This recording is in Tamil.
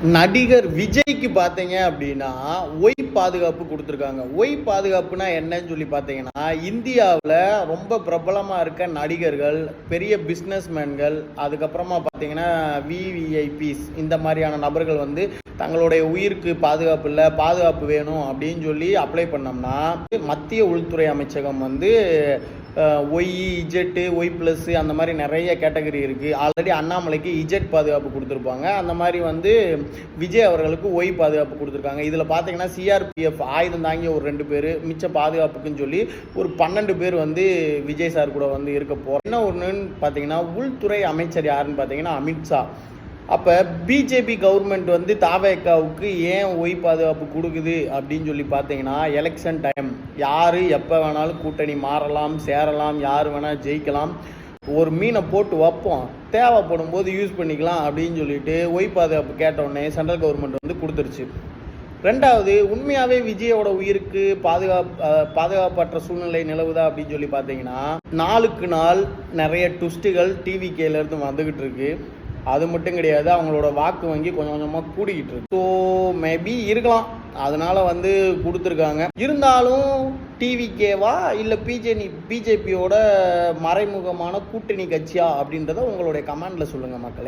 நடிகர் விஜய்க்கு பார்த்தீங்க அப்படின்னா ஒய் பாதுகாப்பு கொடுத்துருக்காங்க. ஒய் பாதுகாப்புனா என்னன்னு சொல்லி பார்த்தீங்கன்னா, இந்தியாவில் ரொம்ப பிரபலமாக இருக்க நடிகர்கள், பெரிய பிஸ்னஸ்மேன்கள், அதுக்கப்புறமா பார்த்தீங்கன்னா விவிஐபிஸ், இந்த மாதிரியான நபர்கள் வந்து தங்களுடைய உயிருக்கு பாதுகாப்பு இல்லை, பாதுகாப்பு வேணும் அப்படின்னு சொல்லி அப்ளை பண்ணோம்னா, மத்திய உள்துறை அமைச்சகம் வந்து ஒய், இஜெட்டு, ஒய் ப்ளஸ் அந்த மாதிரி நிறைய கேட்டகரி இருக்குது. ஆல்ரெடி அண்ணாமலைக்கு இஜெட் பாதுகாப்பு கொடுத்துருப்பாங்க. அந்த மாதிரி வந்து விஜய் அவர்களுக்கு ஒய் பாதுகாப்பு கொடுத்துருக்காங்க. இதில் பார்த்தீங்கன்னா சிஆர்பிஎஃப் ஆயுதம் தாங்கிய ஒரு 2 பேர், மிச்ச பாதுகாப்புக்குன்னு சொல்லி ஒரு 12 பேர் வந்து விஜய் சார் கூட வந்து இருக்க போகிறோம். என்ன ஒன்றுன்னு பார்த்தீங்கன்னா, உள்துறை அமைச்சர் யாருன்னு பார்த்தீங்கன்னா அமித்ஷா. அப்போ பிஜேபி கவர்மெண்ட் வந்து தாவேக்காவுக்கு ஏன் ஒய் பாதுகாப்பு கொடுக்குது அப்படின்னு சொல்லி பார்த்தீங்கன்னா, எலெக்ஷன் டைம், யார் எப்போ வேணாலும் கூட்டணி மாறலாம், சேரலாம், யார் வேணால் ஜெயிக்கலாம், ஒரு மீனை போட்டு வைப்போம், தேவைப்படும் போது யூஸ் பண்ணிக்கலாம் அப்படின்னு சொல்லிட்டு ஒய் பாதுகாப்பு கேட்டவுடனே சென்ட்ரல் கவர்மெண்ட் வந்து கொடுத்துருச்சு. ரெண்டாவது, உண்மையாகவே விஜயோட உயிருக்கு பாதுகாப்பற்ற சூழ்நிலை நிலவுதா அப்படின்னு சொல்லி பார்த்தீங்கன்னா, நாளுக்கு நாள் நிறைய ட்விஸ்ட்டுகள் டிவிகேலேருந்து வந்துக்கிட்டு இருக்கு. அது மட்டும் கிடையாது, அவங்களோட வாக்கு வங்கி கொஞ்சம் கொஞ்சமாக கூடிக்கிட்டு இருக்கு. ஸோ மேபி இருக்கலாம், அதனால வந்து கொடுத்துருக்காங்க. இருந்தாலும் டிவிகேவா இல்லை பிஜேபியோட மறைமுகமான கூட்டணி கட்சியா அப்படின்றத உங்களுடைய கமெண்ட்ல சொல்லுங்கள் மக்களே.